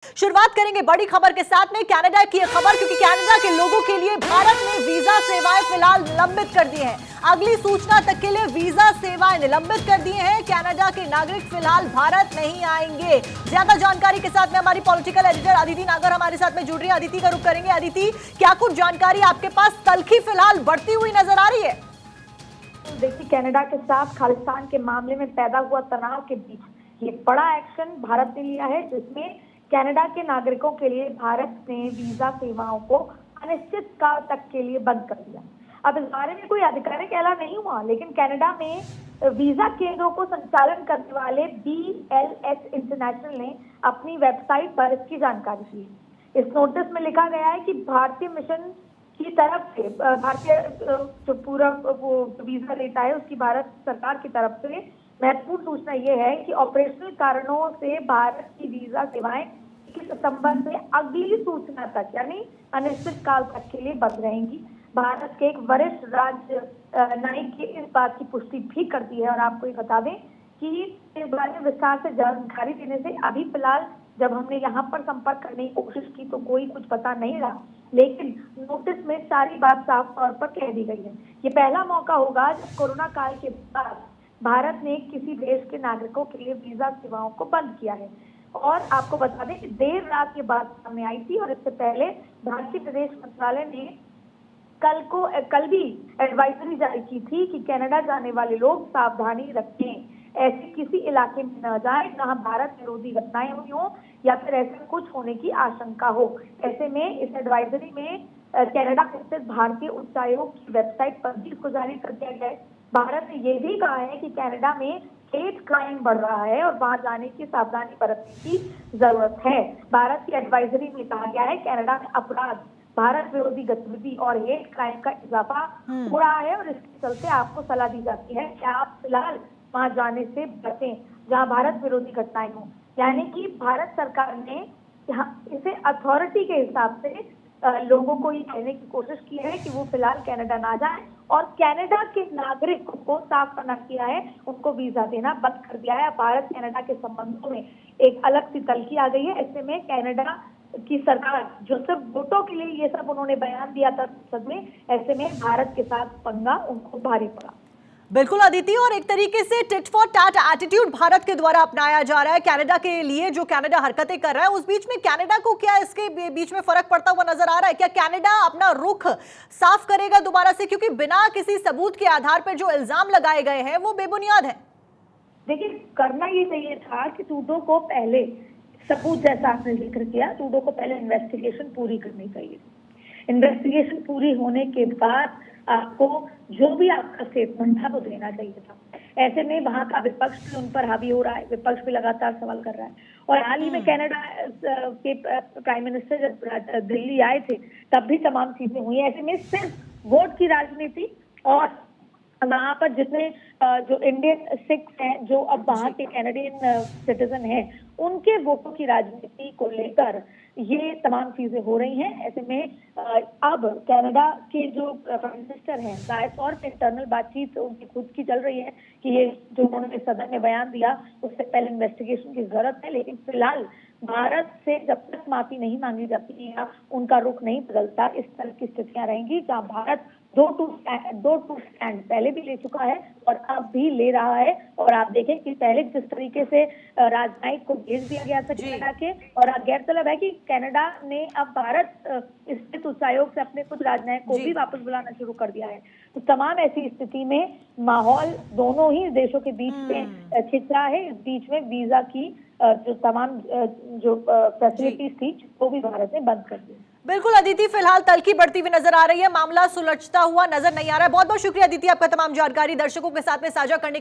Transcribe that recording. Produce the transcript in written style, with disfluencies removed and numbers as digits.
शुरुआत करेंगे बड़ी खबर के साथ में कनाडा की खबर, क्योंकि कनाडा के लोगों के लिए भारत ने वीजा सेवाएं फिलहाल निलंबित कर दी हैं। अगली सूचना तक के लिए वीजा सेवाएं निलंबित कर दी हैं। कनाडा के नागरिक फिलहाल भारत नहीं आएंगे। ज्यादा जानकारी के साथ में हमारी पॉलिटिकल एडिटर अदिति नागर हमारे साथ में जुड़ रही है। अदिति का रुख करेंगे। अदिति, क्या कुछ जानकारी आपके पास तल्खी फिलहाल बढ़ती हुई नजर आ रही है? देखिए, कनाडा के साथ खालिस्तान के मामले में पैदा हुआ तनाव के बीच ये बड़ा एक्शन भारत ने लिया है, जिसमें कनाडा के नागरिकों के लिए भारत ने वीजा सेवाओं को अनिश्चित काल तक के लिए बंद कर दिया। अब इस बारे में कोई आधिकारिक ऐलान नहीं हुआ, लेकिन कनाडा में वीजा केंद्रों को संचालन करने वाले BLS इंटरनेशनल ने अपनी वेबसाइट पर इसकी जानकारी दी है। इस नोटिस में लिखा गया है कि भारतीय मिशन की तरफ से भारतीय जो पूरा वो वीजा लेता है उसकी भारत सरकार की तरफ से महत्वपूर्ण सूचना ये है कि ऑपरेशनल कारणों से भारत की वीजा सेवाएं 21 सितंबर से अगली सूचना तक यानी अनिश्चित काल तक के लिए बंद रहेंगी। भारत के एक वरिष्ठ राज्य न्यायिक ने इस बात की पुष्टि भी कर दी है। और आपको ये बता दें कि इस बारे में विस्तार से जानकारी देने से अभी फिलहाल जब हमने यहाँ पर संपर्क करने की कोशिश की तो कोई कुछ पता नहीं रहा, लेकिन नोटिस में सारी बात साफ तौर पर कह दी गई है। ये पहला मौका होगा जब कोरोना काल के बाद भारत ने किसी देश के नागरिकों के लिए वीजा सेवाओं को बंद किया है। और आपको बता दें कि देर रात ये बात सामने आई थी और इससे पहले भारतीय विदेश मंत्रालय ने कल भी एडवाइजरी जारी की थी कि कनाडा जाने वाले लोग सावधानी रखें, ऐसे किसी इलाके में न जाए जहां भारत विरोधी घटनाएं हुई हो या फिर ऐसा कुछ होने की आशंका हो। ऐसे में इस एडवाइजरी में कनाडा स्थित भारतीय उच्चायोग की वेबसाइट पर भी इसको जारी कर दिया गया है। भारत ने यह भी कहा है कि कनाडा में हेट क्राइम बढ़ रहा है और वहां जाने की सावधानी बरतने की जरूरत है। भारत की एडवाइजरी में कहा गया है कनाडा में अपराध, भारत विरोधी गतिविधि और हेट क्राइम का इजाफा हो रहा है और इसके चलते आपको सलाह दी जाती है कि आप फिलहाल वहां जाने से बचें जहां भारत विरोधी घटनाएं हों। यानी कि भारत सरकार ने इसे अथॉरिटी के हिसाब से लोगों को ये कहने की कोशिश की है कि वो फिलहाल कनाडा ना जाए और कनाडा के नागरिकों को साफ मना किया है, उनको वीजा देना बंद कर दिया है। भारत कनाडा के संबंधों में एक अलग सी तल्खी आ गई है। ऐसे में कनाडा की सरकार जो सिर्फ वोटों के लिए ये सब उन्होंने बयान दिया था संसद में, ऐसे में भारत के साथ पंगा उनको भारी पड़ा। बिल्कुल अदिति, और एक तरीके से tit for tat attitude Bharat के द्वारा अपनाया जा रहा है कनाडा के लिए, जो कनाडा हरकतें कर रहा है उस बीच में कनाडा को क्या इसके बीच में फर्क पड़ता हुआ नजर आ रहा है? क्या कनाडा अपना रुख साफ करेगा दोबारा से, क्योंकि बिना किसी सबूत के आधार पर जो इल्जाम लगाए गए हैं वो बेबुनियाद है? देखिए, करना ये चाहिए था कि ट्रूडो को पहले सबूत, जैसा आपने जिक्र किया, ट्रूडो को पहले इन्वेस्टिगेशन पूरी करनी चाहिए। इन्वेस्टिगेशन पूरी होने के बाद आपको जो भी आपका स्टेटमेंट था वो देना चाहिए था। ऐसे में वहां का विपक्ष भी उन पर हावी हो रहा है, विपक्ष भी लगातार सवाल कर रहा है। और हाल ही में कनाडा के प्राइम मिनिस्टर जब दिल्ली आए थे तब भी तमाम चीजें हुई। ऐसे में सिर्फ वोट की राजनीति और वहां पर जितने जो इंडियन सिख्स हैं जो अब वहां के कैनेडियन सिटीजन हैं उनके वोटों की राजनीति को लेकर ये तमाम चीजें हो रही हैं। ऐसे में अब कनाडा के जो प्राइम मिनिस्टर हैं जाहिर तौर पर इंटरनल बातचीत उनकी खुद की चल रही है कि ये जो उन्होंने सदन में बयान दिया उससे पहले इन्वेस्टिगेशन की जरूरत है। लेकिन फिलहाल भारत से जब तक माफी नहीं मांगी जाती या उनका रुख नहीं बदलता, इस तरह की स्थितियां रहेंगी जहां भारत दो टू स्टैंड पहले भी ले चुका है और अब भी ले रहा है। और आप देखें कि पहले जिस तरीके से राजनयिक को भेज दिया गया था कनाडा के, और गैरतलब है कि कनाडा ने अब भारत स्थित उच्चायोग से अपने कुछ राजनयिक को भी वापस बुलाना शुरू कर दिया है। तो तमाम ऐसी स्थिति में माहौल दोनों ही देशों के बीच में खिंच रहा है। इस बीच में वीजा की जो तमाम जो फैसिलिटीज थी वो भी भारत ने बंद कर दी। बिल्कुल अदिति, फिलहाल तल्खी बढ़ती हुई नजर आ रही है, मामला सुलझता हुआ नजर नहीं आ रहा है। बहुत बहुत शुक्रिया अदिति आपका तमाम जानकारी दर्शकों के साथ में साझा करने के